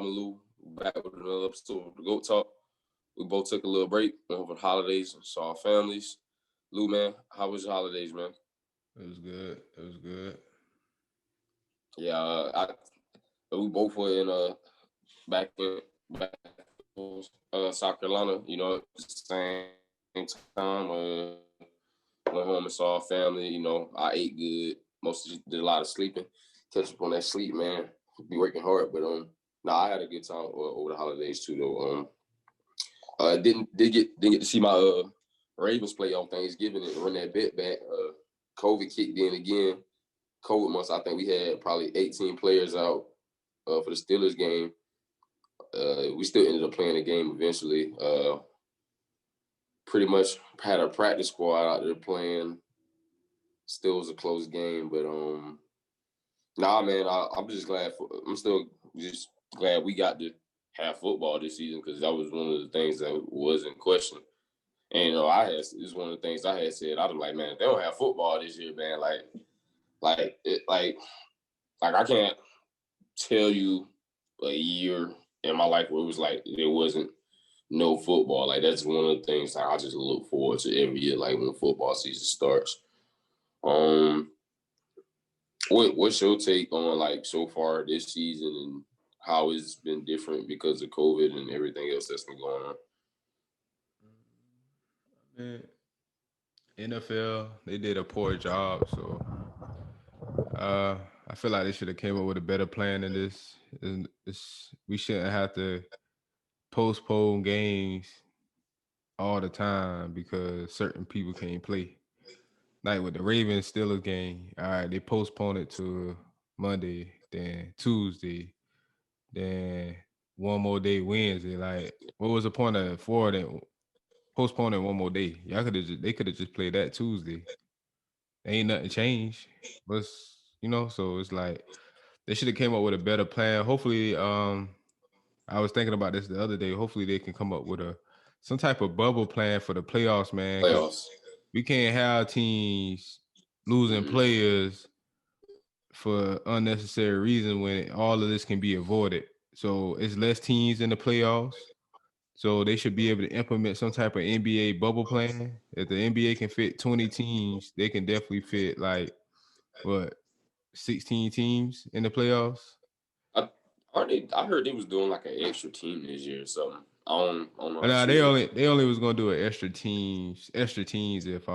I'm Lou, back with another episode of the GOAT Talk. We both took a little break over the holidays and saw our families. Lou, man, how was your holidays, man? It was good. It was good. Yeah, we both were in back South Carolina. Same time. Went home and saw our family. I ate good. Mostly did a lot of sleeping. Catch up on that sleep, man. Be working hard, but I had a good time over the holidays too, though. Didn't get to see my Ravens play on Thanksgiving and run that bet back. COVID kicked in again. COVID months, I think we had probably 18 players out for the Steelers game. We still ended up playing the game eventually. Pretty much had a practice squad out there playing. Still was a close game, but man, I'm just glad. I'm still just glad we got to have football this season because that was one of the things that was in question. And it's one of the things I had said. I was like, man, if they don't have football this year, man, like I can't tell you a year in my life where it was like there wasn't no football. Like that's one of the things I just look forward to every year, like when football season starts. What's your take on like so far this season and how it's been different because of COVID and everything else that's been going on? Man, NFL, they did a poor job, so I feel like they should have came up with a better plan than this. And we shouldn't have to postpone games all the time because certain people can't play. Like with the Ravens Steelers game, all right, they postponed it to Monday, then Tuesday, then one more day Wednesday. Like, what was the point of postponing one more day? They could have just played that Tuesday. Ain't nothing changed. But so it's like they should have came up with a better plan. Hopefully, I was thinking about this the other day. Hopefully, they can come up with some type of bubble plan for the playoffs, man. Because Playoffs. we can't have teams losing players for unnecessary reasons when all of this can be avoided. So it's less teams in the playoffs. So they should be able to implement some type of NBA bubble plan. If the NBA can fit 20 teams, they can definitely fit like what 16 teams in the playoffs. I heard they was doing like an extra team this year or something. I don't know But how nah, true it is. they only was gonna do an extra teams if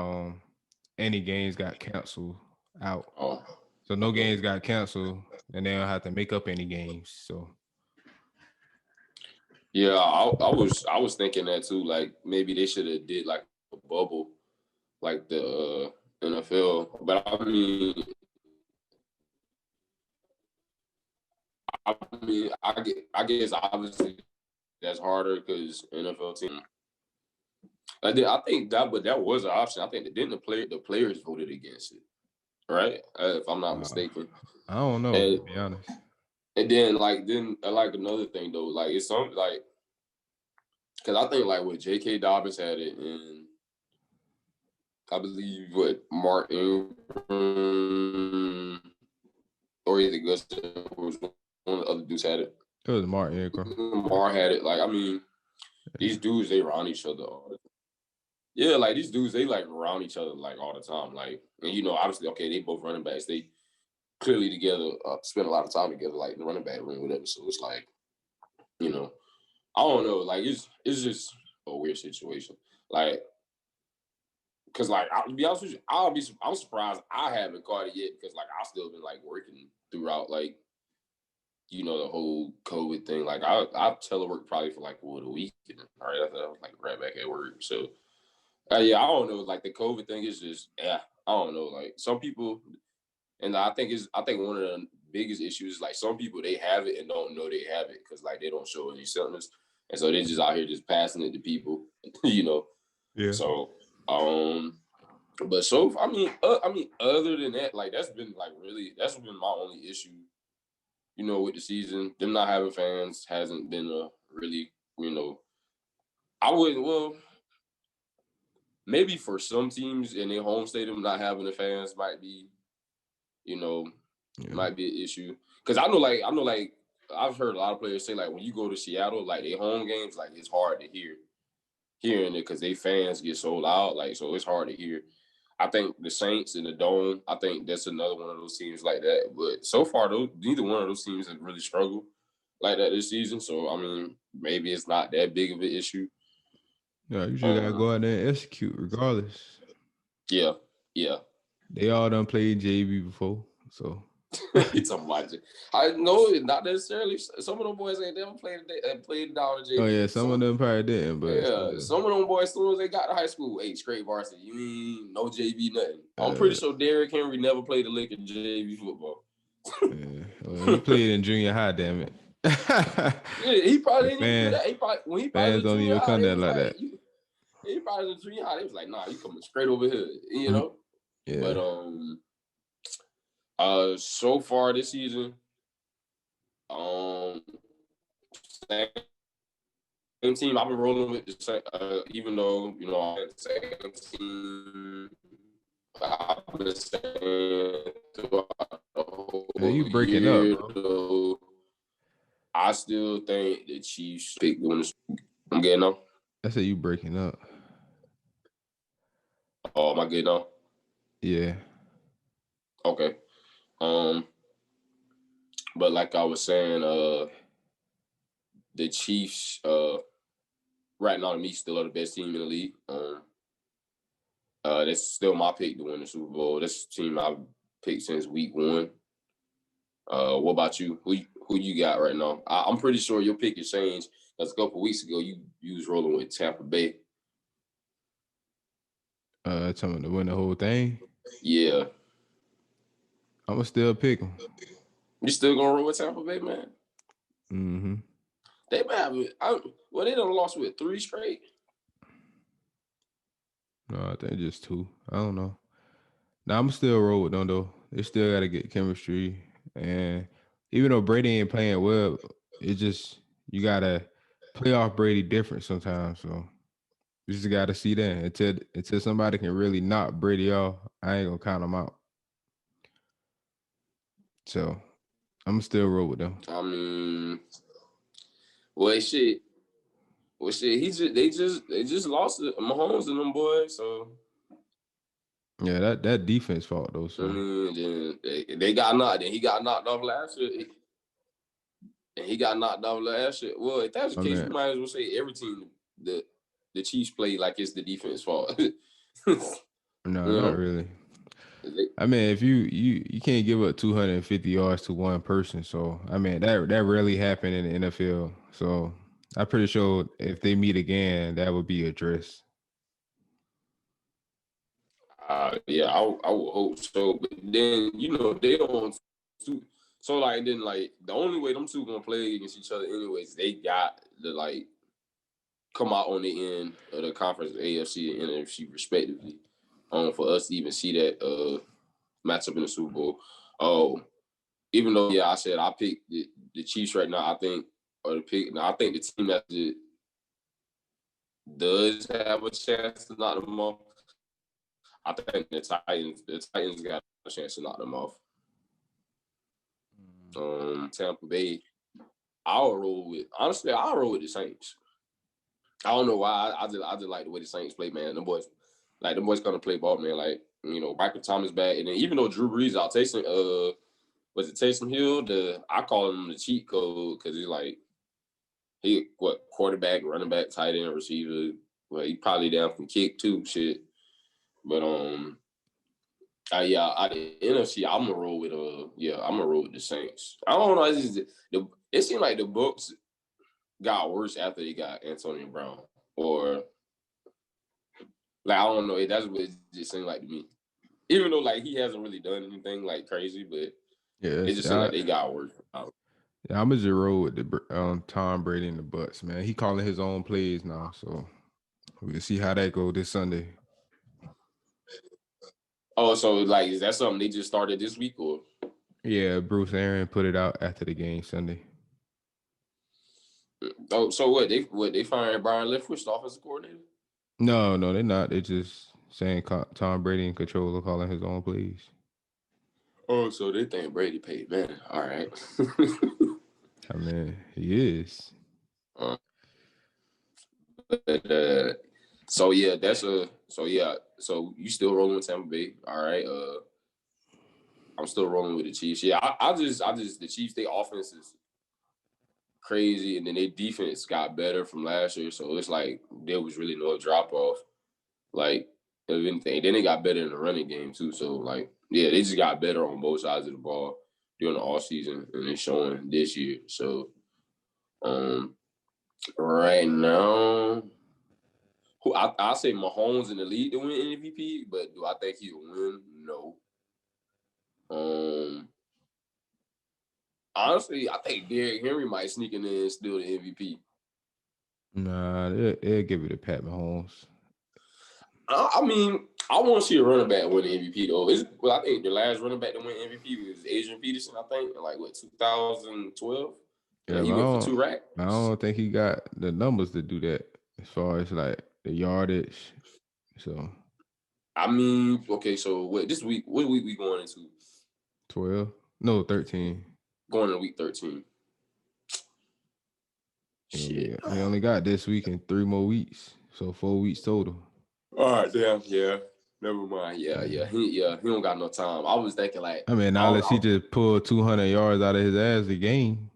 any games got canceled out. Oh, So no okay. games got canceled, and they don't have to make up any games. So Yeah, I was thinking that too. Like maybe they should have did like a bubble, like the NFL. But I guess obviously that's harder because NFL team. I think that was an option. I think the players voted against it, right? If I'm not uh, mistaken. I don't know And to be honest. and then like another thing though, like it's something like because I think like what J.K. Dobbins had it and I believe what Martin or either Gus was one of the other dudes had it. It was Mark Ingram. Mar had it. Like I mean, these dudes they around each other all the time. Yeah, like these dudes they like around each other like all the time. Like and obviously okay they both running backs. They clearly together spend a lot of time together like in the running back room whatever. So it's like you know I don't know. Like it's just a weird situation. Like because like I'll be honest with you, I'm surprised I haven't caught it yet because like I've still been like working throughout like the whole COVID thing. Like I telework probably for like what a week. All right, I was like right back at work. So yeah, I don't know. Like the COVID thing is just I don't know. Like some people, and I think one of the biggest issues is like some people they have it and don't know they have it because like they don't show any symptoms, and so they're just out here just passing it to people. you know. Yeah. So but so I mean, other than that, like that's been my only issue. With the season, them not having fans hasn't been a really, I wouldn't. Well, maybe for some teams in their home stadium, not having the fans might be, you know, Yeah. might be an issue. Because I know, like I've heard a lot of players say like when you go to Seattle, like their home games, like it's hard to hearing it because they fans get so loud, like so it's hard to hear. I think the Saints in the Dome, I think that's another one of those teams like that. But so far, neither one of those teams have really struggled like that this season. So I mean, maybe it's not that big of an issue. No, you just gotta go out there and execute regardless. Yeah, yeah. They all done played JV before, so. You talking about it? I know not necessarily. Some of them boys ain't never played down to JV. Oh yeah, some of them probably didn't, but yeah, some of them boys, as soon as they got to high school, hey, straight varsity. You mean no JV, nothing. I'm pretty sure Derrick Henry never played a lick of JV football. Yeah, well, he played in junior high. Damn it. Yeah, he probably didn't even do that. When he probably fans was don't junior even high, come they there was like like, that. he probably was junior high. They was like, nah, you coming straight over here, you know. Yeah. But so far this season, same team I've been rolling with. The same, even though I had the same team, I've been saying throughout the whole you breaking year, up, bro. though, I still think the Chiefs pick doing this. I'm getting up. I said you breaking up. Oh, am I getting up? Yeah. Okay. But like I was saying, the Chiefs, right now to me, still are the best team in the league. That's still my pick to win the Super Bowl. That's the team I've picked since week 1. What about you? Who you got right now? I'm pretty sure your pick has changed because a couple weeks ago you was rolling with Tampa Bay. Telling me to win the whole thing. Yeah. I'ma still pick them. You still gonna roll with Tampa Bay, man? Mm-hmm. They might have they done lost with 3 straight. No, I think just 2. I don't know. Now I'm still roll with them though. They still gotta get chemistry, and even though Brady ain't playing well, it just you gotta play off Brady different sometimes. So you just gotta see that until somebody can really knock Brady off. I ain't gonna count them out. So I'm still roll with them. I mean, shit. They just lost to Mahomes and them boys. So yeah, that defense fault though. So I mean, they got knocked. Then he got knocked off last year. And he got knocked off last year. Well, if that's the case, we might as well say every team the Chiefs play like it's the defense fault. No, not really. I mean, if you can't give up 250 yards to one person, so I mean that rarely happened in the NFL. So I'm pretty sure if they meet again, that would be addressed. Yeah, I would hope so. But then they don't. So like then like the only way them two gonna play against each other anyways, they got to like come out on the end of the conference, AFC and NFC respectively. For us to even see that matchup in the Super Bowl. Even though I said I picked the Chiefs right now, I think the team that does have a chance to knock them off. I think the Titans got a chance to knock them off. Tampa Bay, I'll roll with the Saints. I don't know why. I just like the way the Saints play, man. Them boys gonna play ball, man. Like, Michael Thomas back, and then even though Drew Brees out, Taysom Hill? I call him the cheat code because he's like quarterback, running back, tight end, receiver. Well, he probably down from kick too, shit. But the NFC, I'm gonna roll with the Saints. I don't know. It seemed like the Bucs got worse after they got Antonio Brown, or like I don't know. That's what it just seemed like to me. Even though like he hasn't really done anything like crazy, but it just seemed like they got worse. Yeah, I'm a zero with the Tom Brady and the Bucs, man. He calling his own plays now, so we'll see how that go this Sunday. Oh, so like is that something they just started this week or? Yeah, Bruce Aaron put it out after the game Sunday. Oh, so they firing Brian Leftwich, the offensive coordinator? No, they're not. They're just saying Tom Brady in control of calling his own plays. Oh, so they think Brady paid, man. All right. I mean, he is. Uh, but, so yeah, so you still rolling with Tampa Bay? All right. I'm still rolling with the Chiefs. Yeah, I just the Chiefs. Their offense is crazy, and then their defense got better from last year. So it's like there was really no drop off. Like if anything, then they got better in the running game too. So like yeah, they just got better on both sides of the ball during the off season, and it's showing this year. So right now, I say Mahomes in the lead to win MVP, but do I think he'll win? No. Honestly, I think Derrick Henry might sneak in there and steal the MVP. Nah, they'll give it to Pat Mahomes. I mean, I want to see a running back win the MVP though. I think the last running back to win MVP was Adrian Peterson. I think in like 2012. Yeah, He went for 2 racks. I don't think he got the numbers to do that as far as like the yardage. So I mean, okay, so what week we going into? 12? No, 13. Going into week 13. Shit. He only got this week and 3 more weeks. So 4 weeks total. All right, damn, yeah. Never mind. Yeah. He don't got no time. I was thinking like I mean, unless he just pulled 200 yards out of his ass a game.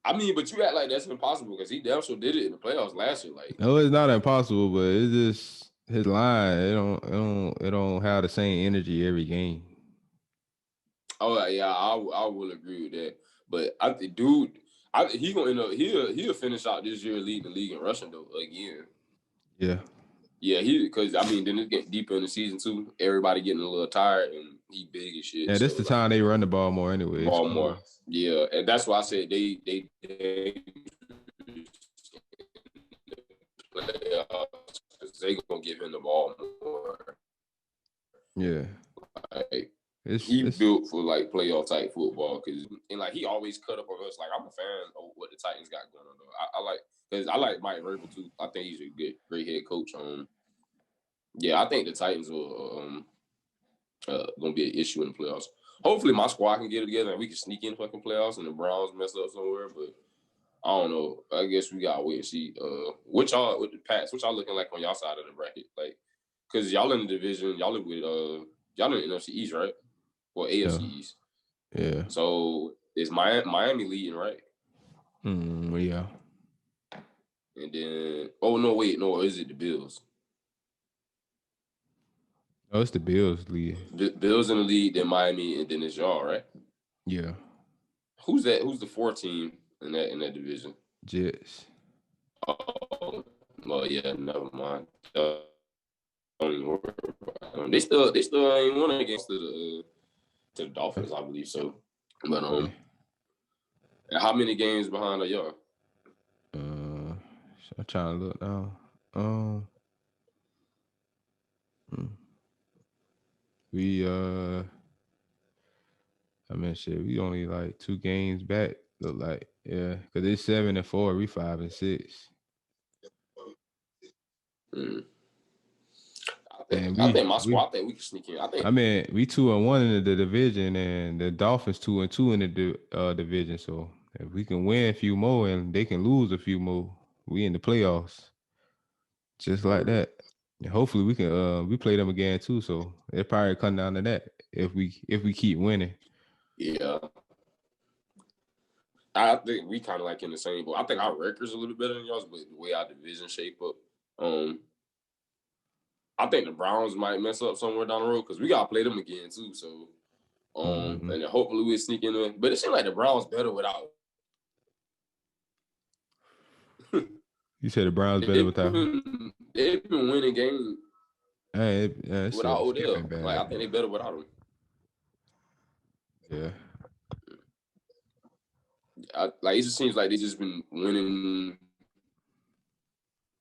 I mean, but you act like that's impossible because he damn sure did it in the playoffs last year. Like, no, it's not impossible, but it's just his line. It don't have the same energy every game. Oh yeah, I will agree with that. But he gonna end up he'll finish out this year leading the league in rushing though again. Yeah. Yeah, because I mean, then it's getting deeper in the season too. Everybody getting a little tired, and he big as shit. Yeah, this the time they run the ball more anyway. Ball more. Yeah, and that's why I said they playoffs because they gonna give him the ball more. Yeah, like he built for like playoff type football and like he always cut up on us. Like I'm a fan of what the Titans got going on though. I like because I like Mike Vrabel too. I think he's a great head coach. Yeah, I think the Titans will gonna be an issue in the playoffs. Hopefully my squad can get it together and we can sneak in fucking playoffs and the Browns mess up somewhere, but I don't know. I guess we gotta wait and see. What y'all with the Pats? What y'all looking like on y'all side of the bracket? Like, cause y'all in the division, y'all live with y'all in the NFC East, right? Well, AFC East. Yeah. So is Miami leading, right? Yeah. And then is it the Bills? Oh, it's the Bills lead. Bills in the lead, then Miami, and then it's y'all, right? Yeah. Who's that? Who's the 4th team in that division? Jets. Oh, well, yeah, never mind. Don't even worry about them. They still ain't won against the Dolphins, I believe so. But how many games behind are y'all? I'm trying to look now. We I mean shit, we only like 2 games back. Look like because it's 7-4, we 5-6. I think my squad. I think we can sneak in. I mean, we 2-1 in the division, and the Dolphins 2-2 in the division. So if we can win a few more, and they can lose a few more, we in the playoffs. Just like that. And hopefully we can we play them again too. So it probably come down to that if we keep winning. Yeah. I think we kind of like in the same boat. I think our record's a little bit better than y'all's, but the way our division shape up, I think the Browns might mess up somewhere down the road because we gotta play them again too. So, and then hopefully we'll sneak in there. But it seems like the Browns better without. You said the Browns better without. They've been winning games without Odell. Like I think they better without him. Yeah. It just seems like they just been winning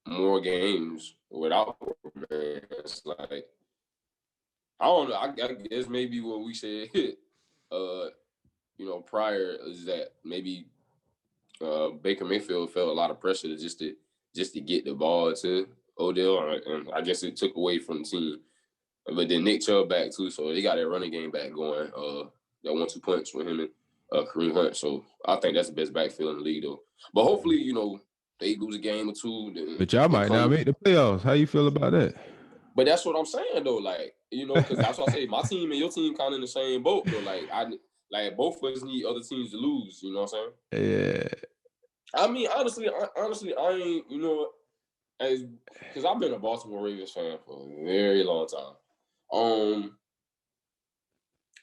more games without him. It's like I don't know. I guess maybe what we said, prior is that maybe Baker Mayfield felt a lot of pressure just to get the ball to Odell, and I guess it took away from the team. But then Nick Chubb back too, so they got that running game back going. That 1-2 punch with him Kareem Hunt. So I think that's the best backfield in the league, though. But hopefully, they lose a game or two. Then But y'all it might not comes. make the playoffs. How you feel about that? But that's what I'm saying, though. Like, because that's what I say. My team and your team kind of in the same boat, though. Like both of us need other teams to lose. You know what I'm saying? Yeah. I mean, honestly, I ain't. Because I've been a Baltimore Ravens fan for a very long time.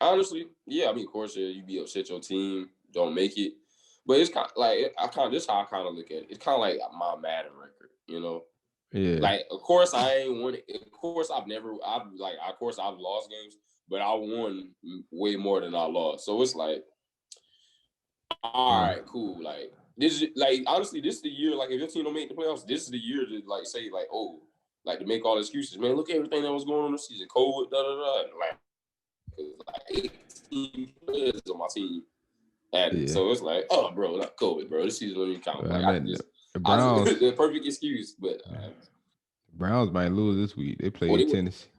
Honestly, yeah. I mean, of course, you be upset your team don't make it, but it's kind of like this is how I kind of look at it. It's kind of like my Madden record, Yeah. Like, of course, I ain't won it. Of course, I've lost games, but I won way more than I lost. So it's like, all right, cool. Like, this is like, honestly, this is the year. Like, if your team don't make the playoffs, this is the year to like say like, oh, like to make all excuses. Man, look at everything that was going on this season. COVID, da da da. Like 18 players on my team. And so it's like, oh, bro, not COVID, bro. This season don't even count. Well, Like, the Browns, the perfect excuse, but Browns might lose this week. They play Tennessee.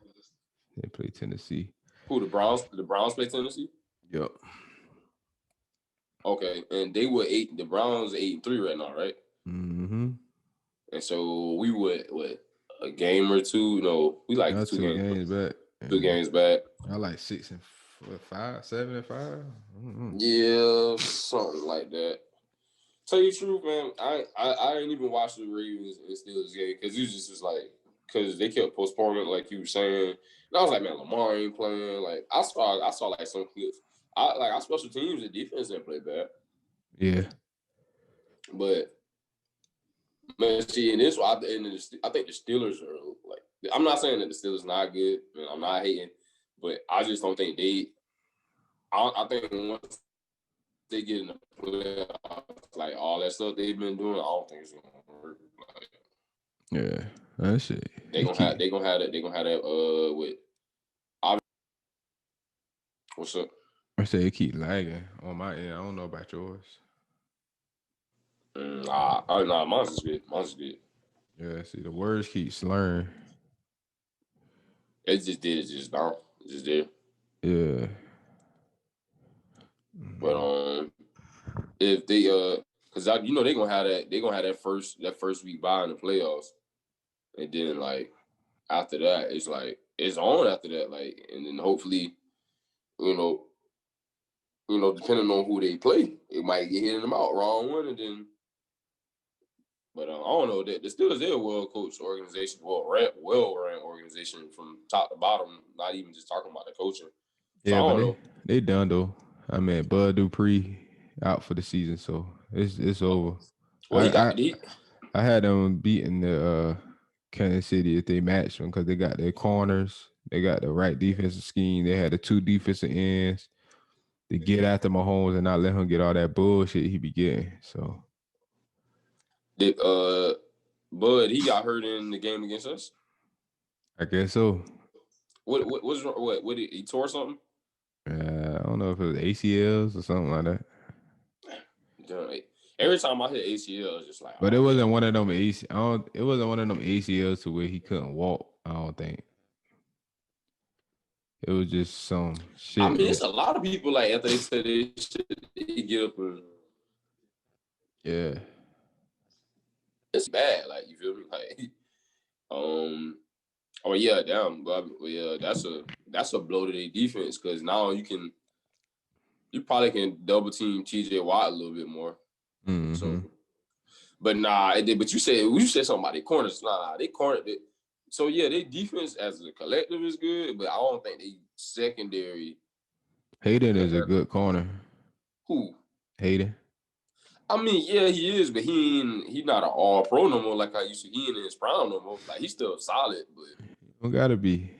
They play Tennessee. Who, the Browns? The Browns play Tennessee? Yep. Okay, and they were 8. The Browns 8-3 right now, right? Mm-hmm. And so we would a game or two. No, we like two games back. 2 games back. I like 6 and 5, 7 and 5. Mm-hmm. Yeah, something like that. Tell you the truth, man, I ain't even watched the Ravens and Steelers game because it was just like because they kept postponing, like you were saying. And I was like, man, Lamar ain't playing. Like I saw like some clips. Our special teams and defense didn't play bad. Yeah. But man, see, and this I think the Steelers are like. I'm not saying that the Steelers not good, and I'm not hating, but I just don't think they. I think once they get in the playoffs, like all that stuff they've been doing, I don't think it's gonna work. Like, yeah, that shit. They gonna have that. With. What's up? I say it keep lagging on my end. I don't know about yours. Nah, mine's is good. Mine's good. Yeah, see, the words keep slurring. It just did. It just down. It just did. Yeah. But if they because they gonna have that first week bye in the playoffs, and then like after that it's like it's on after that, like, and then hopefully depending on who they play, it might get hitting them out wrong one, and then. But I don't know that the Steelers, they're a well-coached organization, well-ran organization from top to bottom. Not even just talking about the coaching. So yeah, I don't but know. They done though. I mean, Bud Dupree out for the season, so it's over. Well, I had them beating the Kansas City if they matched them because they got their corners, they got the right defensive scheme. They had the 2 defensive ends to get after Mahomes and not let him get all that bullshit he be getting. So. Did Bud, he got hurt in the game against us? I guess so. What he tore something? I don't know if it was ACLs or something like that. Every time I hit ACL, it's just like. But it wasn't one of them It wasn't one of them ACLs to where he couldn't walk. I don't think. It was just some shit. I mean, it's a lot of people like after they said they get up and. Yeah. It's bad, like, you feel me? Like, oh yeah, damn, but yeah, that's a blow to their defense because now you probably can double team TJ Watt a little bit more. Mm-hmm. So, but nah, but you said something about their corners. Nah, they cornered it. So yeah, their defense as a collective is good, but I don't think they secondary. Hayden is a good corner. Who? Hayden. I mean, yeah, he is, but he not an all pro no more like I used to. He ain't in his prime no more. Like, he's still solid, but he don't gotta be.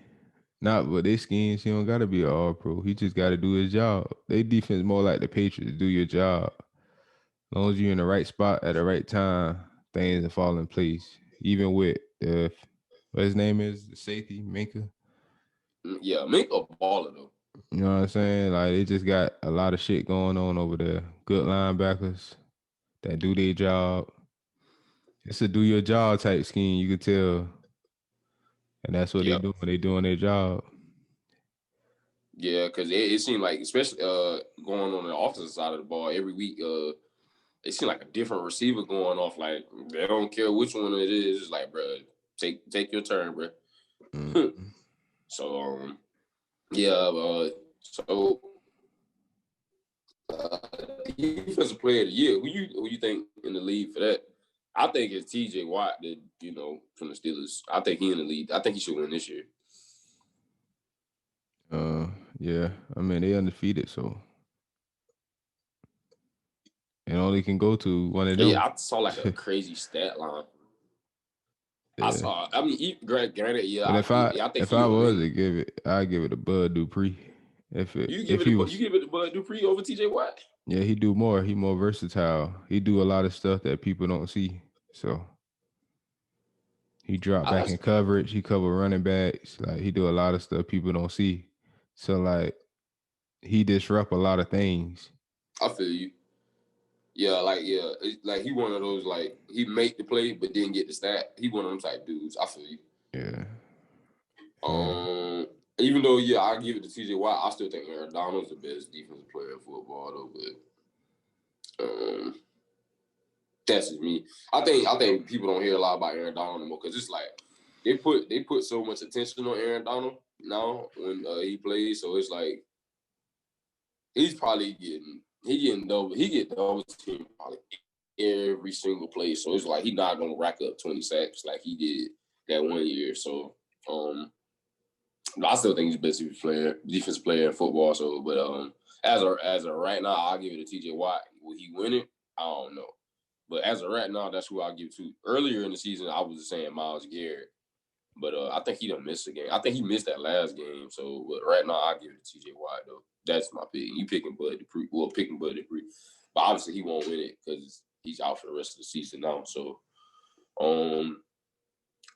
Not with their schemes, he don't gotta be an all pro. He just gotta do his job. They defense more like the Patriots, do your job. As long as you're in the right spot at the right time, things will fall in place. Even with what his name is, the safety, Minka. Yeah, Minka a baller though. You know what I'm saying? Like, they just got a lot of shit going on over there. Good linebackers that do their job. It's a do your job type scheme, you can tell. And that's what they doing. They doing their job. Yeah, because it seemed like, especially going on the offensive side of the ball every week, it seemed like a different receiver going off. Like they don't care which one it is. It's like, bro, take your turn, bro. Mm-hmm. So yeah, so defensive player of the year. Who you think in the league for that? I think it's T.J. Watt that from the Steelers. I think he in the lead. I think he should win this year. Yeah. I mean, they undefeated, so it only can go to one of Yeah, them. I saw like a crazy stat line. I Yeah. saw. I mean, granted, yeah, But I think if he I gonna was win to it. give it, I'd give it to Bud Dupree. You If he was, give it to Bud Dupree over T.J. Watt. yeah, he do more. He more versatile. He do a lot of stuff that people don't see. So he drop back That's in coverage. He cover running backs. Like he do a lot of stuff people don't see. So like he disrupt a lot of things. I feel you. Yeah, like he one of those like he make the play but didn't get the stat. He one of them type dudes. I feel you. Yeah. Yeah. Um, Even though I give it to T.J. Watt, I still think Aaron Donald's the best defensive player in football though. But that's just me. I think people don't hear a lot about Aaron Donald anymore because it's like they put so much attention on Aaron Donald now when he plays. So it's like he's probably get double team probably every single play. So it's like he's not gonna rack up 20 sacks like he did that one year. So I still think he's the best defensive player in football. So, but as of right now, I'll give it to T.J. Watt. Will he win it? I don't know. But as of right now, that's who I'll give to. Earlier in the season, I was saying Myles Garrett, but I think he done missed a game. I think he missed that last game. So, but right now, I'll give it to T.J. Watt though. That's my pick. You picking Bud Dupree? Well, picking Bud Dupree, but obviously he won't win it because he's out for the rest of the season now. So,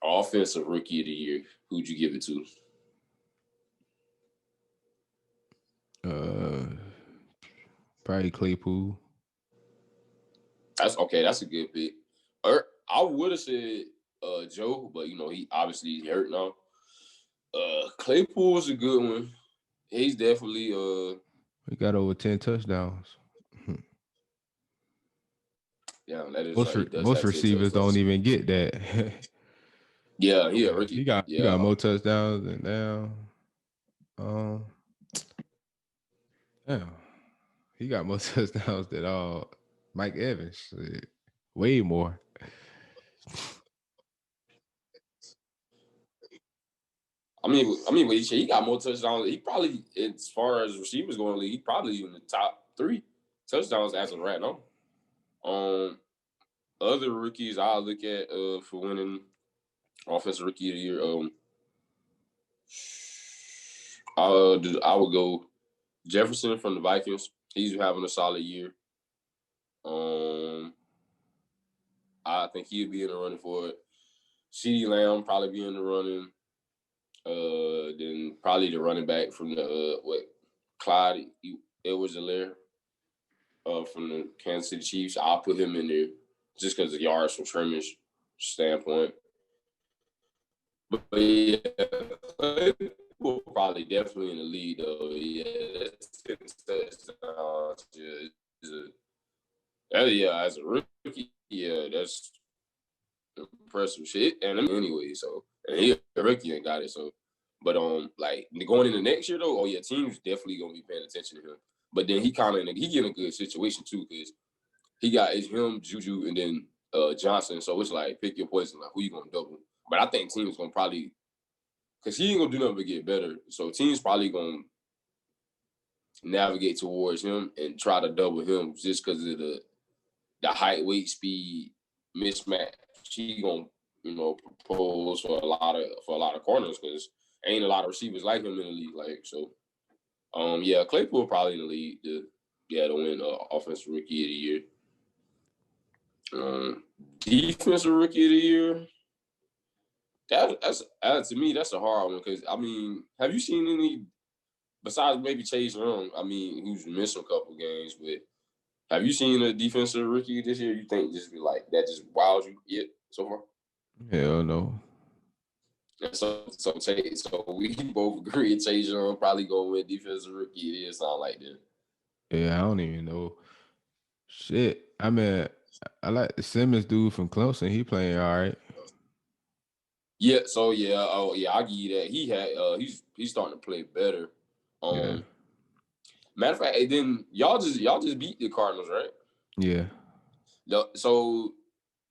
offensive rookie of the year, who'd you give it to? Probably Claypool. That's okay. That's a good pick. I would have said Joe, but he obviously hurt now. Claypool's a good one. He's definitely He got over 10 touchdowns. yeah, that is right. He does Most have 10 receivers don't touchdowns. even get that. Yeah, Yeah, rookie. he got Yeah. more touchdowns than now. Um, yeah, he got more touchdowns than all Mike Evans. Shit. Way more. But he got more touchdowns. He probably, as far as receivers going, he probably in the top 3 touchdowns as of right now. Other rookies I look at for winning offensive rookie of the year. I would go Jefferson from the Vikings. He's having a solid year. I think he'll be in the running for it. CeeDee Lamb probably be in the running. Then probably the running back from the Clyde Edwards-Helaire from the Kansas City Chiefs. I'll put him in there just because of yards from scrimmage standpoint. But yeah, Claypool probably definitely in the lead though. Yeah, that's 10 touchdowns. As a rookie, that's impressive shit. And I mean, anyway, so and he a rookie and got it. So, but like going into next year though, teams definitely gonna be paying attention to him. But then he get in a good situation too because it's him, Juju, and then Johnson. So it's like pick your poison. Like who you gonna double? But I think teams gonna probably because he ain't gonna do nothing but get better. So teams probably gonna navigate towards him and try to double him just because of the height, weight, speed mismatch. He gonna propose for a lot of corners because ain't a lot of receivers like him in the league. Like so, Claypool probably in the league to win offensive rookie of the year. Defensive rookie of the year. That's to me that's a hard one because I mean, have you seen any besides maybe Chase Young? I mean, who's missed a couple games, but have you seen a defensive rookie this year? You think just be like that just wows you yet so far? Hell no. And so we both agree Chase Young probably gonna win defensive rookie. It sound like that. Yeah, I don't even know. Shit. I mean, I like the Simmons dude from Clemson. He playing all right. Yeah, so I give you that. He's starting to play better. Yeah. Matter of fact, and then y'all just beat the Cardinals, right? Yeah. So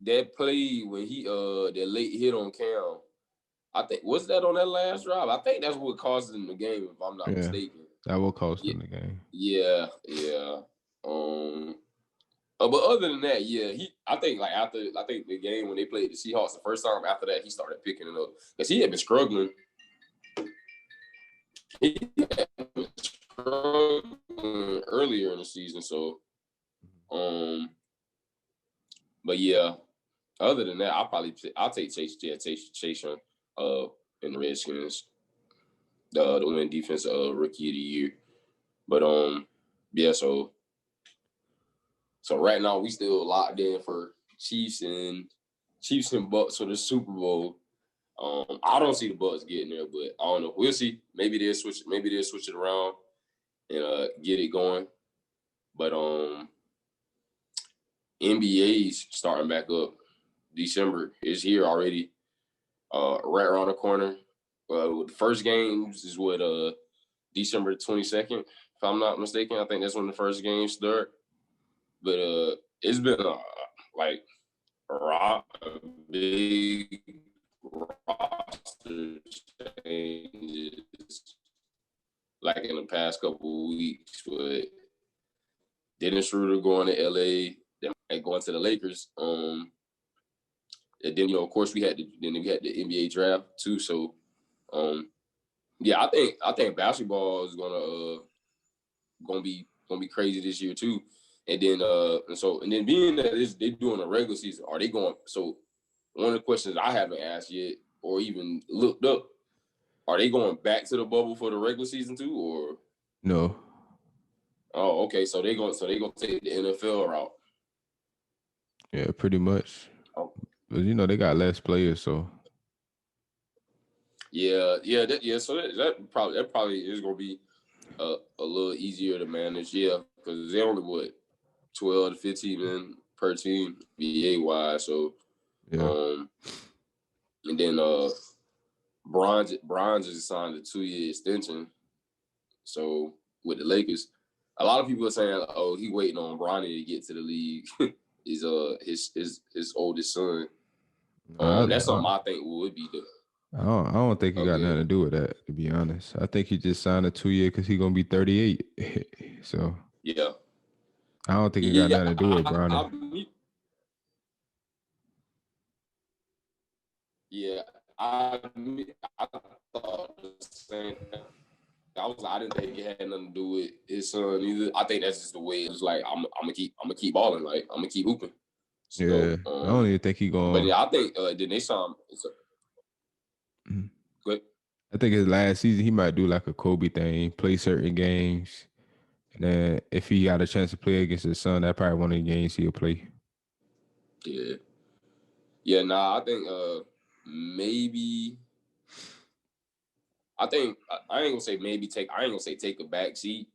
that play when he that late hit on Cam, I think was that on that last drive. I think that's what cost him the game, if I'm not Yeah. mistaken. That will cost Yeah, him the game. yeah. But other than that, yeah, I think the game when they played the Seahawks the first time, after that he started picking it up because he had been struggling. He had been struggling earlier in the season, so but yeah. Other than that, I'll take Chase Young, in the Redskins, the win defense rookie of the year. But yeah, so right now we still locked in for Chiefs and Bucks for the Super Bowl. I don't see the Bucks getting there, but I don't know. We'll see. Maybe they'll switch it around and get it going. But NBA's starting back up. December is here already. Right around the corner. The first game is what December 22nd, if I'm not mistaken. I think that's when the first game start. But it's been like a big roster changes like in the past couple of weeks with Dennis Schroeder going to LA and going to the Lakers. And then of course we had the NBA draft too. So yeah, I think basketball is gonna be crazy this year too. And then being that they're doing a regular season, are they going? So one of the questions I haven't asked yet or even looked up, are they going back to the bubble for the regular season too, or no? Oh, okay. So they gonna take the NFL route. Yeah, pretty much. Oh. But they got less players, so Yeah. So that probably is gonna be a little easier to manage. Yeah, because they only 12 to 15 men per team, VA wise. So yeah. And then Bronze just signed a 2-year extension. So with the Lakers, a lot of people are saying, "Oh, he waiting on Bronny to get to the league." Is his oldest son. That's something I think would be the. I don't think he got nothing to do with that, to be honest. I think he just signed a 2-year because he's gonna be 38. So yeah, I don't think it got nothing to do with Bronny. I thought the same thing. I didn't think it had nothing to do with his son either. I think that's just the way it's like I'm gonna keep balling, like I'm gonna keep hooping. So, yeah, I don't even think he going. But yeah, I think then they saw him. Good. I think his last season he might do like a Kobe thing, play certain games, and then if he got a chance to play against his son, that probably one of the games he'll play. Yeah. Nah, I think maybe. I think I ain't gonna say maybe take. I ain't gonna say take a back seat,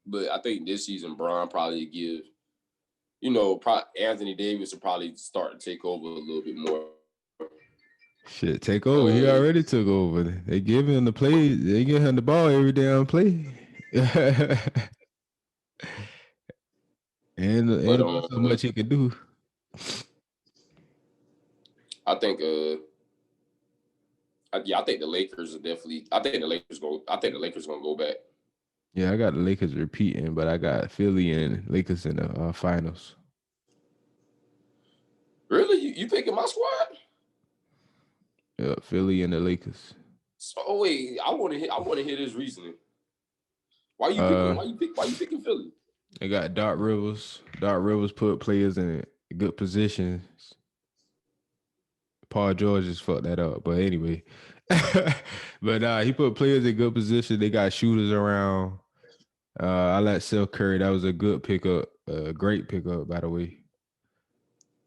but I think this season Bron probably give. Anthony Davis will probably start to take over a little bit more. Shit, take over. He already took over. They give him the play. They give him the ball every damn play. and so much he can do. I think. I think the Lakers are definitely. I think the Lakers gonna go back. Yeah, I got the Lakers repeating, but I got Philly and Lakers in the finals. Really, you picking my squad? Yeah, Philly and the Lakers. So wait, I want to hear this reasoning. Why you picking Philly? They got Doc Rivers. Doc Rivers put players in good positions. Paul George just fucked that up. But anyway. But he put players in good position. They got shooters around. I like Seth Curry. That was a good pickup. A great pickup, by the way.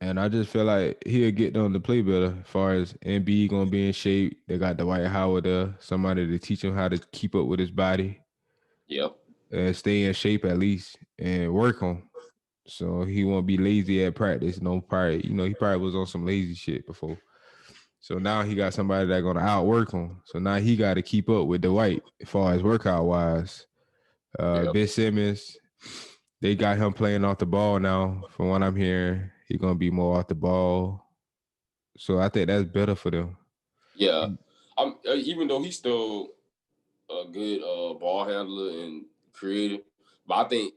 And I just feel like he'll get them to play better. As far as MB gonna be in shape, they got Dwight Howard there, somebody to teach him how to keep up with his body Yep. and stay in shape at least and work on. So he won't be lazy at practice. No, probably he probably was on some lazy shit before. So now he got somebody that gonna outwork him. So now he got to keep up with Dwight as far as workout wise. Yep. Ben Simmons, they got him playing off the ball now. From what I'm hearing, he gonna be more off the ball. So I think that's better for them. Yeah. Even though he's still a good ball handler and creator, but I think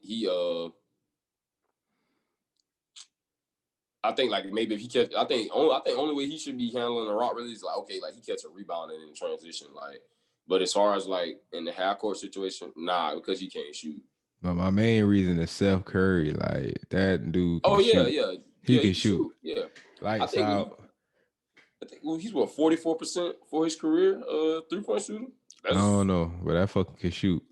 I think like maybe if he catch, I think only way he should be handling the rock really is like okay, like he catch a rebound and in transition, like. But as far as like in the half court situation, nah, because he can't shoot. But my main reason is Seth Curry. Like that dude can Oh yeah, shoot. yeah, He yeah. can He can shoot. shoot. Yeah, I Lights think when out. he's what 44% for his career 3-point shooting. I don't That's know, but that fucker can shoot.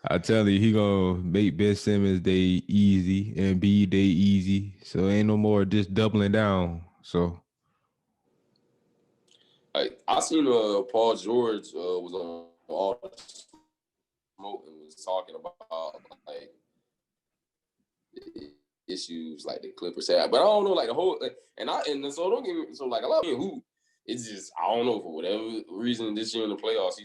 I tell you, he gonna make Ben Simmons day easy and B day easy. So ain't no more just doubling down. So I seen Paul George was on all the smoke and was talking about like issues like the Clippers had, but I don't know like the whole and so don't get me so like a lot of who it's just I don't know for whatever reason this year in the playoffs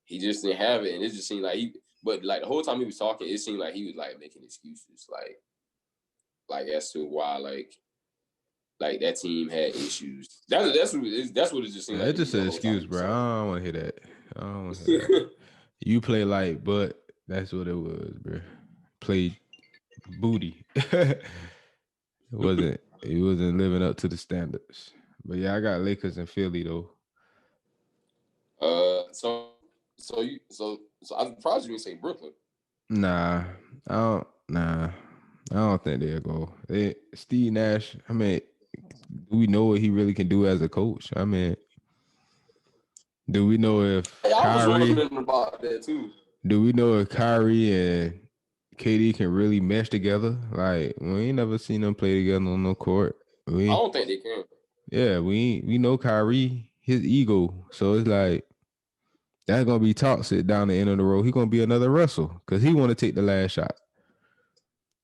he just didn't have it and it just seemed like but like the whole time he was talking it seemed like he was like making excuses like as to why like that team had issues. That's what it just seemed like it's to me just the an whole time excuse, he was bro. I talking. don't want to hear that. I don't want to hear that. You play light, but that's what it was, bro. Played booty. It wasn't living up to the standards. But yeah, I got Lakers and Philly though. So I'm surprised you didn't say Brooklyn. Nah, nah. I don't think they'll go. Steve Nash, I mean, do we know what he really can do as a coach? I mean, do we know if Hey, I was Kyrie wondering about that too. do we know if Kyrie and KD can really mesh together? Like, we ain't never seen them play together on no court. I We don't think they can. Yeah, we know Kyrie, his ego. So it's like that's gonna be toxic down the end of the road. He gonna be another Russell because he want to take the last shot.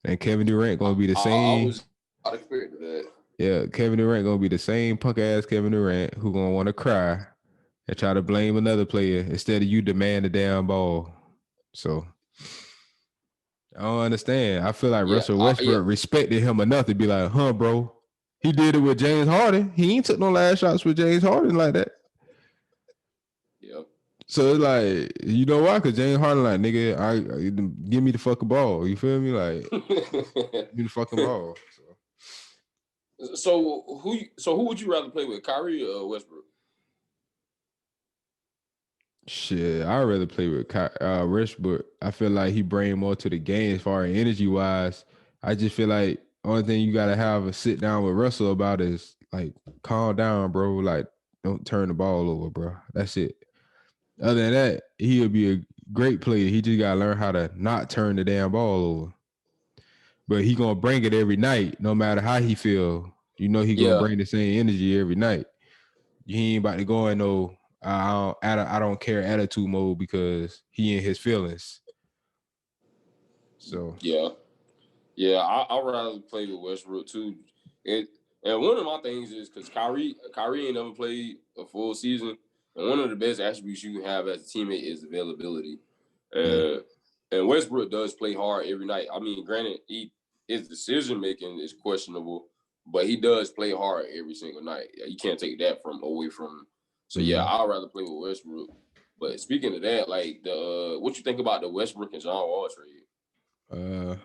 And Kevin Durant gonna be the I same. was not expecting that. Yeah, Kevin Durant gonna be the same punk ass Kevin Durant who gonna want to cry and try to blame another player instead of you demand the damn ball. So I don't understand. I feel like Russell Yeah. Westbrook respected him enough to be like, huh, bro. He did it with James Harden. He ain't took no last shots with James Harden like that. Yeah. So it's like, you know why? Because James Harden, like, nigga, I give me the fucking ball. You feel me? Like, give me the fucking ball. So who would you rather play with, Kyrie or Westbrook? Shit, I'd rather play with Westbrook. I feel like he bring more to the game as far as energy wise. I just feel like only thing you gotta have a sit down with Russell about is like calm down, bro. Like don't turn the ball over, bro. That's it. Other than that, he'll be a great player. He just gotta learn how to not turn the damn ball over. But he gonna bring it every night, no matter how he feel. You know he gonna Yeah. bring the same energy every night. He ain't about to go in no I don't care attitude mode because he in his feelings. So Yeah. Yeah. I'd rather play with Westbrook too. And and one of my things is because Kyrie ain't never played a full season. And one of the best attributes you can have as a teammate is availability. yeah. And Westbrook does play hard every night. I mean, granted, his decision making is questionable, but he does play hard every single night. You can't take that away from him. So yeah, Mm-hmm. I'd rather play with Westbrook. But speaking of that, like what you think about the Westbrook and John Wall trade?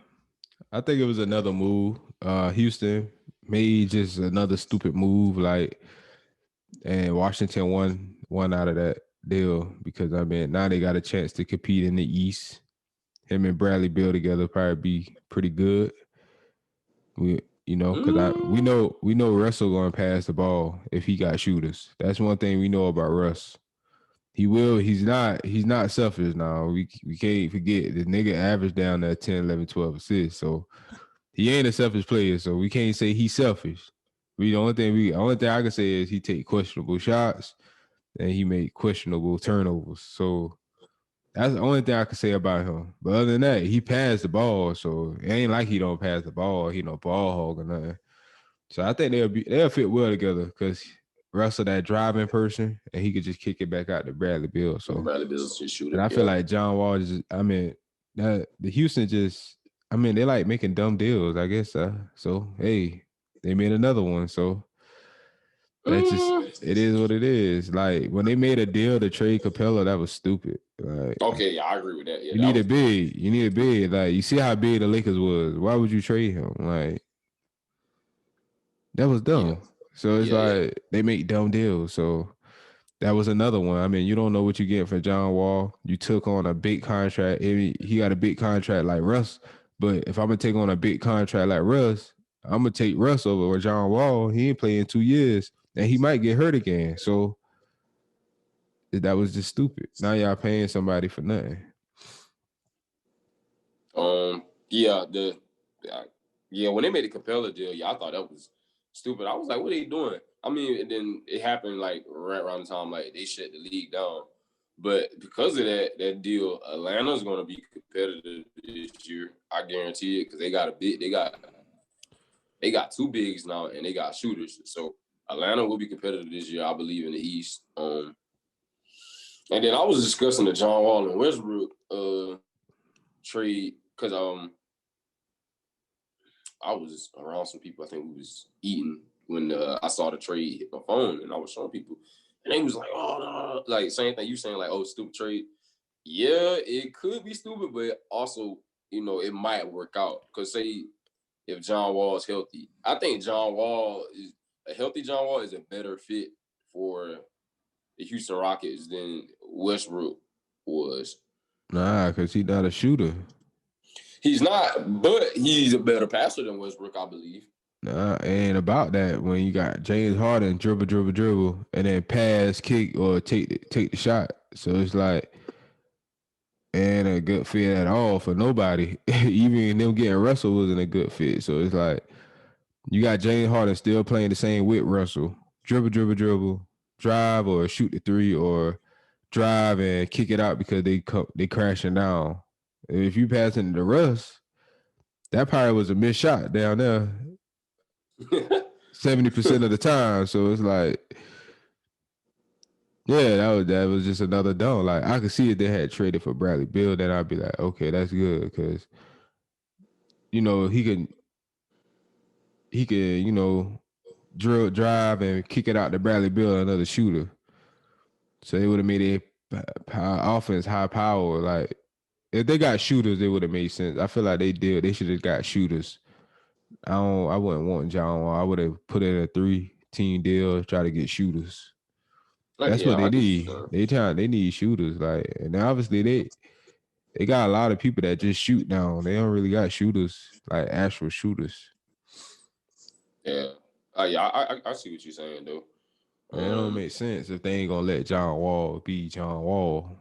I think it was another move. Houston made just another stupid move, like, and Washington won out of that deal because I mean now they got a chance to compete in the East. Him and Bradley Beal together probably be pretty good. Because we know Russell gonna pass the ball if he got shooters. That's one thing we know about Russ. He will. He's not selfish now. We can't forget the nigga averaged down there 10, 11, 12 assists. So he ain't a selfish player, so we can't say he's selfish. The only thing I can say is he take questionable shots and he made questionable turnovers. So that's the only thing I can say about him. But other than that, he passed the ball, so it ain't like he don't pass the ball. He no ball hog or nothing. So I think they'll fit well together because Russell that driving person and he could just kick it back out to Bradley Beal. So Bradley Beal's just shoot and it. I feel Yeah. like John Wall that the Houston they like making dumb deals, I guess. So hey, they made another one. So that's just it is what it is. Like when they made a deal to trade Capella, that was stupid. Like Okay, yeah, I agree with that. Yeah, you that need a was big. You need a big. Like you see how big the Lakers was. Why would you trade him? Like that was yeah, dumb. So it's yeah. like they make dumb deals. So that was another one. I mean, you don't know what you get for John Wall. You took on a big contract. He got a big contract like Russ. But if I'm gonna take on a big contract like Russ, I'm gonna take Russ over John Wall. He ain't playing 2 years, and he might get hurt again. So that was just stupid. Now y'all paying somebody for nothing. Yeah, when they made the Capella deal, yeah, I thought that was stupid. I was like, what are they doing? I mean, and then it happened like right around the time like they shut the league down. But because of that deal, Atlanta's going to be competitive this year. I guarantee it because they got two bigs now and they got shooters. So Atlanta will be competitive this year, I believe, in the East. And then I was discussing the John Wall and Westbrook trade because I was around some people. I think we was eating when I saw the trade hit my phone, and I was showing people, and they was like, "Oh, no," like same thing you saying, like, "Oh, stupid trade." Yeah, it could be stupid, but also, it might work out. Because say if John Wall is healthy, I think John Wall is a better fit for the Houston Rockets than Westbrook was. Nah, because he not a shooter. He's not, but he's a better passer than Westbrook, I believe. Nah, ain't about that when you got James Harden dribble, and then pass, kick, or take the shot. So it's like ain't a good fit at all for nobody. Even them getting Russell wasn't a good fit. So it's like you got James Harden still playing the same with Russell. Dribble, drive or shoot the three or drive and kick it out because they crashing down. If you pass into the Russ, that probably was a missed shot down there 70% of the time. So it's like, yeah, that was just another dunk. Like I could see if they had traded for Bradley Beal, then I'd be like, okay, that's good because he could drive and kick it out to Bradley Beal, another shooter. So they would have made it offense high power. Like if they got shooters, it would have made sense. I feel like they did. They should have got shooters. I wouldn't want John Wall. I would have put in a 3-team deal, try to get shooters. That's Yeah, what they I get you, need. son. They need shooters. Like, and obviously they got a lot of people that just shoot down. They don't really got shooters, like actual shooters. Yeah. Yeah, I see what you're saying, though. And it don't make sense if they ain't gonna let John Wall be John Wall.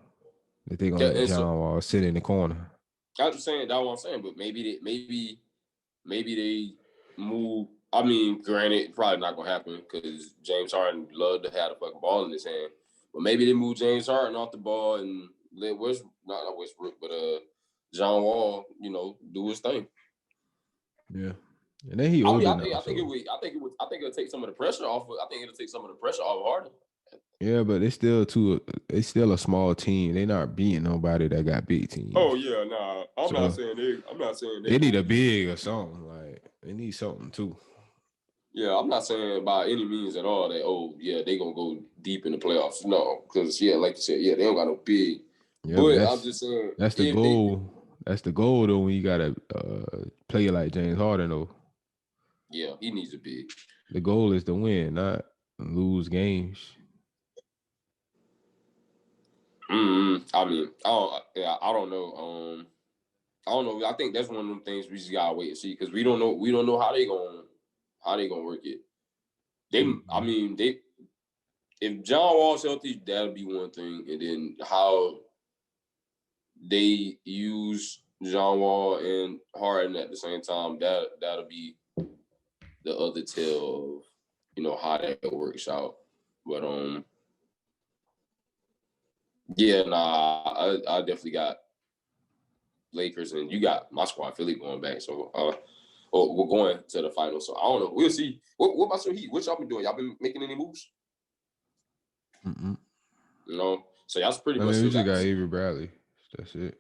If they gonna let And so John Wall sit in the corner. I'm just saying that's what I'm saying, but maybe they move. I mean, granted, probably not gonna happen because James Harden loved to have the fucking ball in his hand. But maybe they move James Harden off the ball and let not Westbrook, but John Wall, do his thing. Yeah. And then he I mean, older I now, think I think so I think it'll take some of the pressure off. I think it'll take some of the pressure off Harden. yeah, but they still a small team. They not beating nobody that got big teams. Oh yeah, nah. I'm not saying they need a big or something. Like they need something too. Yeah, I'm not saying by any means at all that they gonna go deep in the playoffs. No, because like you said, they don't got no big. Yeah, but But I'm just saying that's the if they, goal. That's the goal though when you gotta play like James Harden though. yeah, he needs a big. The goal is to win, not lose games. I mean, I don't know. I don't know. I think that's one of them things we just gotta wait and see because we don't know. We don't know how they gonna work it. I mean, if John Wall's healthy, that'll be one thing, and then how they use John Wall and Harden at the same time, that'll be the other tale of, you know, how that works out. But yeah, nah, I definitely got Lakers, and you got my squad, Philly, going back. So we're going to the finals. So I don't know. We'll see. What about your Heat? What y'all been doing? Y'all been making any moves? Mm-mm. You know, so y'all's pretty I much mean, we still just got. got Avery Bradley. That's it.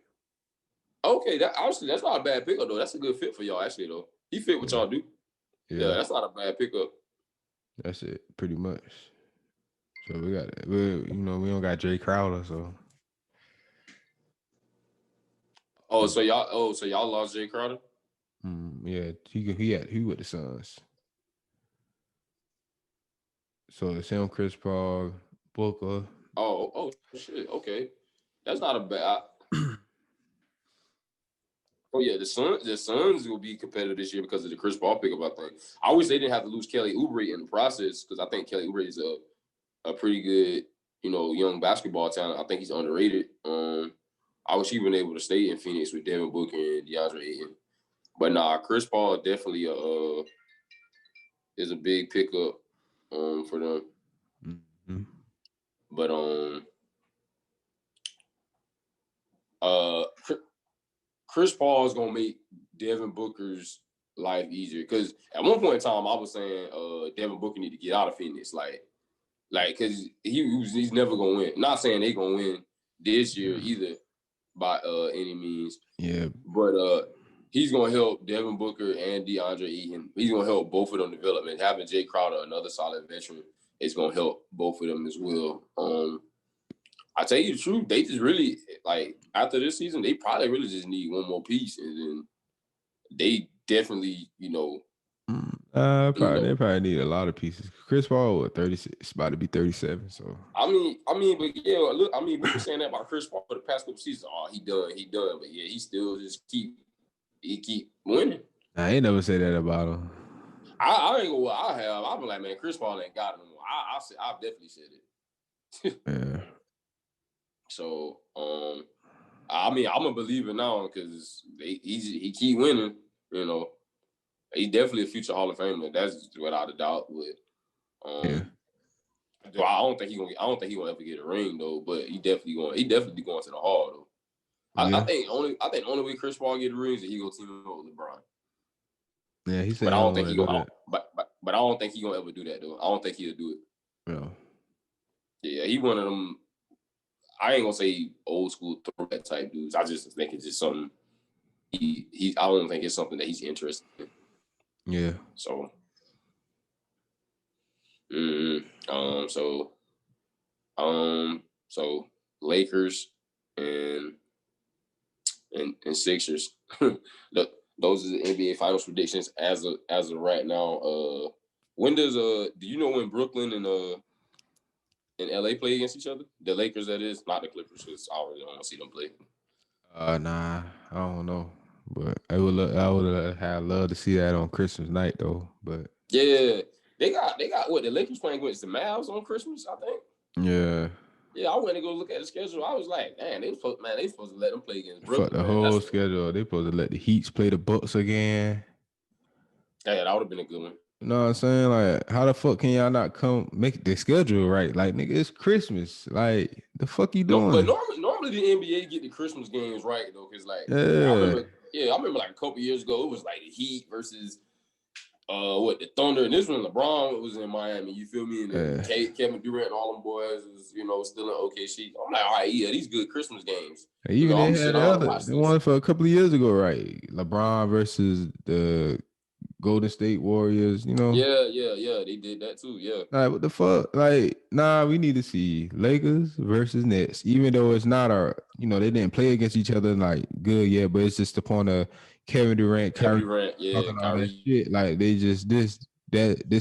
Okay, that honestly, that's not a bad pickup though. That's a good fit for y'all actually though. He fit what Yeah. y'all do. Yeah, Yeah. that's not a bad pickup. That's it, pretty much. So we got it. We don't got Jay Crowder, so So y'all lost Jay Crowder. yeah, he with the Suns. So it's him, Chris Paul, Booker. Oh shit. Okay, that's not a bad. Oh yeah, the Suns will be competitive this year because of the Chris Paul pickup. I think. I wish they didn't have to lose Kelly Oubre in the process because I think Kelly Oubre is a pretty good, you know, young basketball talent. I think he's underrated. I wish he been able to stay in Phoenix with Devin Booker and DeAndre Ayton. But nah, Chris Paul definitely is a big pickup for them. Mm-hmm. But uh Chris Paul is gonna make Devin Booker's life easier because at one point in time I was saying Devin Booker need to get out of Phoenix, like because he's never gonna win. Not saying they gonna win this year either by any means. Yeah, but he's gonna help Devin Booker and DeAndre Ayton. He's gonna help both of them develop. And having Jay Crowder, another solid veteran, is gonna help both of them as well. I tell you the truth, they just really like after this season, they probably really just need one more piece, and then they definitely, they probably need a lot of pieces. Chris Paul, 36, about to be 37. So I mean, but yeah, look, we were saying that about Chris Paul for the past couple seasons. Oh, he done, but yeah, he still just keep winning. I ain't never say that about him. I ain't gonna. I've been like, man, Chris Paul ain't got it anymore. I've definitely said it. Yeah. So, I'm a believer now because he keep winning. You know, he's definitely a future Hall of Famer. That's without a doubt. But Yeah. I don't think he gonna ever get a ring though. But he definitely going to the Hall though. Yeah. I think the only way Chris Paul get the rings is he gonna team up with LeBron. Yeah, he said But I don't think he do gonna. that. But I don't think he gonna ever do that though. I don't think he'll do it. Yeah. Yeah, he one of them. I ain't gonna say old school throwback type dudes. I just think it's just something. I don't think it's something that he's interested in. Yeah. So, so Lakers and Sixers. Those are the NBA Finals predictions as of right now. When does do you know when Brooklyn and LA play against each other? The Lakers, that is, not the Clippers, because I really don't want to see them play. Nah, I don't know, but I would have loved to see that on Christmas night though. But yeah, they got what, the Lakers playing against the Mavs on Christmas, I think. Yeah. Yeah, I went to go look at the schedule. I was like, man, they supposed to let them play against Brooklyn. Fuck the whole schedule. They supposed to let the Heats play the Bucks again. Yeah, that would have been a good one. You know what I'm saying? Like, how the fuck can y'all not come make the schedule right? Like, nigga, it's Christmas. Like, the fuck you doing? No, but normally the NBA get the Christmas games right though, because like I remember like a couple years ago, it was like the Heat versus the Thunder, and this one LeBron was in Miami. You feel me? And then Kevin Durant and all them boys was still in OKC. I'm like, all right, yeah, these good Christmas games. Even they had the one for a couple of years ago, right? LeBron versus the Golden State Warriors, you know? Yeah, they did that too, yeah. Like, what the fuck? Like, nah, we need to see Lakers versus Nets, even though it's not they didn't play against each other like good yet, but it's just the point of Kevin Durant, Kyrie talking all that shit. Like, they just this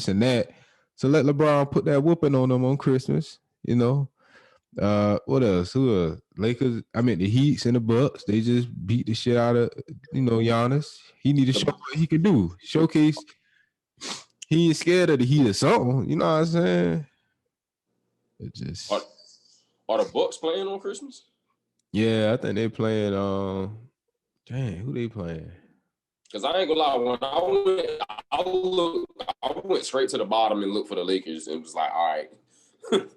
and that. So let LeBron put that whooping on them on Christmas, you know? What else? Who else? Lakers. I mean, the Heats and the Bucks. They just beat the shit out of Giannis. He need to show what he can do. Showcase. He ain't scared of the Heat or something. You know what I'm saying? It just. Are the Bucks playing on Christmas? Yeah, I think they playing. Dang, who they playing? Because I ain't gonna lie, when I went straight to the bottom and looked for the Lakers and was like, all right.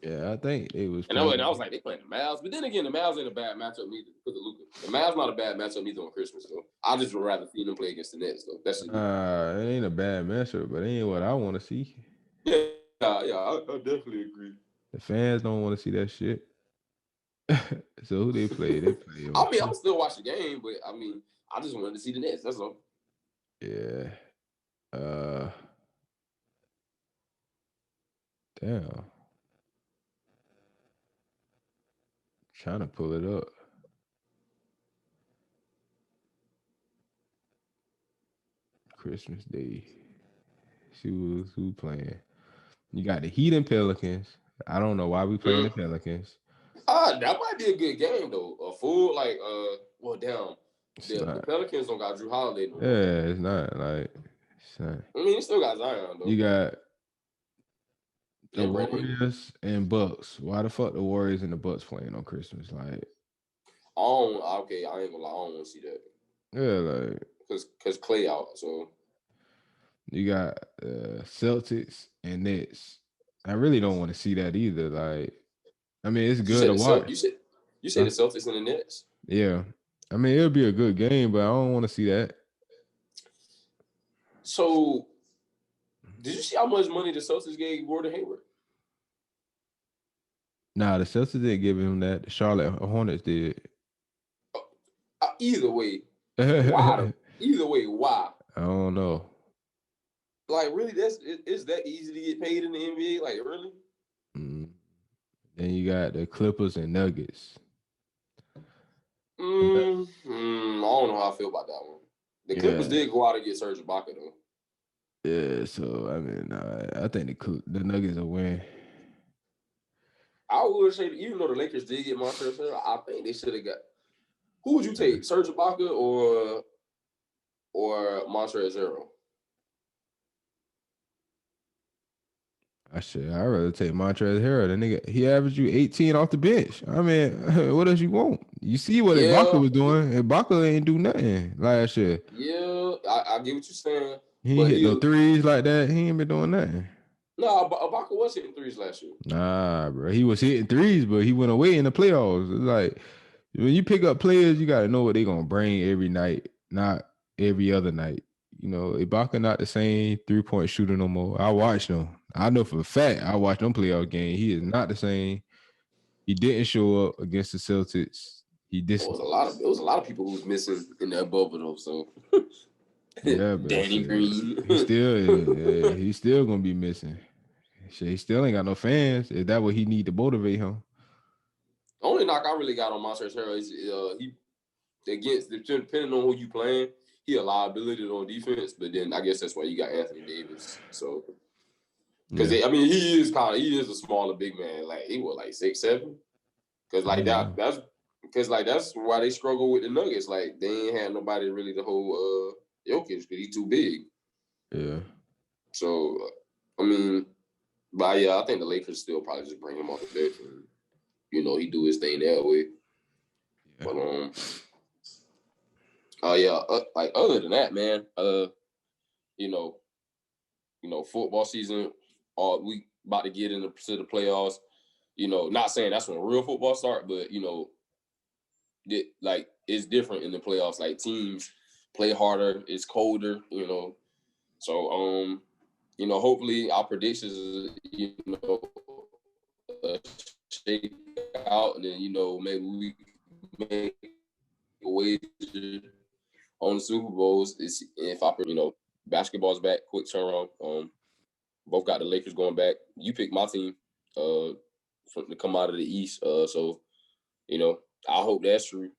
Yeah, I think they was And I playing. was like, they playing the Mavs. But then again, the Mavs ain't a bad matchup neither because of Luka. The Mavs not a bad matchup neither on Christmas, though. I just would rather see them play against the Nets, though. That's just me. It ain't a bad matchup, but it ain't what I want to see. Yeah, I definitely agree. The fans don't want to see that shit. So who they play? They play on I mean, I'm Christmas. still watching the game, but I mean, I just wanted to see the Nets. That's all. Yeah. Uh, damn. Trying to pull it up. Christmas Day. See who playing. You got the Heat and Pelicans. I don't know why we playing the Pelicans. That might be a good game though. A full well, damn. It's The not. Pelicans don't got Drew Holiday no more. Yeah, it's not like. It's not. I mean, he still got Zion though. You got the And Brandon Ingram. Warriors and Bucks. Why the fuck the Warriors and the Bucks playing on Christmas? Like, Okay, I ain't gonna lie, I don't want to see that. yeah, like Cause Clay out, so you got Celtics and Nets. I really don't want to see that either. Like, I mean, it's good to watch. You say the Celtics and the Nets. Yeah, I mean, it'll be a good game, but I don't want to see that. So, did you see how much money the Celtics gave Gordon Hayward? Nah, the Celtics didn't give him that. The Charlotte Hornets did. Either way, why? Either way, why? I don't know. Like, really, is that easy to get paid in the NBA? Like, really? Then you got the Clippers and Nuggets. I don't know how I feel about that one. The Clippers did go out and get Serge Ibaka though. Yeah, so I mean, I think the Nuggets will win. I would say, even though the Lakers did get Montrezl Harrell, I think they should have got. Who would you take, Serge Ibaka or Montrezl Harrell? I'd rather take Montrezl Harrell. The nigga, he averaged you 18 off the bench. I mean, what else you want? You see what Ibaka was doing. Ibaka ain't do nothing last year. Yeah, I get what you're saying. He ain't hit no threes like that. He ain't been doing nothing. No, Ibaka was hitting threes last year. Nah, bro. He was hitting threes, but he went away in the playoffs. It's like, when you pick up players, you got to know what they're going to bring every night, not every other night. You know, Ibaka not the same 3-point shooter no more. I watched him. I know for a fact I watched him playoff game. He is not the same. He didn't show up against the Celtics. It was a lot of people who was missing in that bubble though. So yeah, but Danny Green. he's still gonna be missing. Shit, he still ain't got no fans. Is that what he need to motivate him? The only knock I really got on Montrezl Harrell is depending on who you playing, he a liability on defense. But then I guess that's why you got Anthony Davis. So because he is a smaller big man. Like he was like 6'7". Because like that's why they struggle with the Nuggets. Like they ain't had nobody really to hold Jokic because he's too big. Yeah. So I mean, but yeah, I think the Lakers still probably just bring him off the bench and he do his thing that way. Yeah. But like other than that, man, football season, we about to get into the playoffs. Not saying that's when real football start, but it's different in the playoffs. Like teams play harder, it's colder, So hopefully our predictions, shake out, and then maybe we make a wager on the Super Bowls. Basketball's back, quick turnaround. Both got the Lakers going back. You pick my team to come out of the East. So I hope that's true.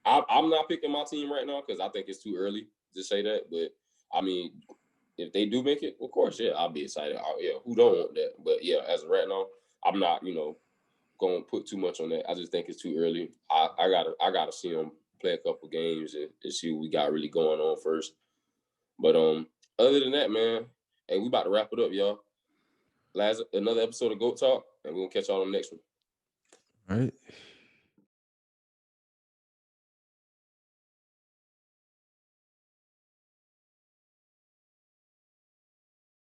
I'm not picking my team right now because I think it's too early to say that. But I mean, if they do make it, of course, yeah, I'll be excited. Who don't want that? But yeah, as of right now, I'm not, going to put too much on that. I just think it's too early. I gotta see them play a couple games and see what we got really going on first. But other than that, man, hey, we about to wrap it up, y'all. Another episode of Goat Talk, and we're gonna catch y'all on the next one. All right.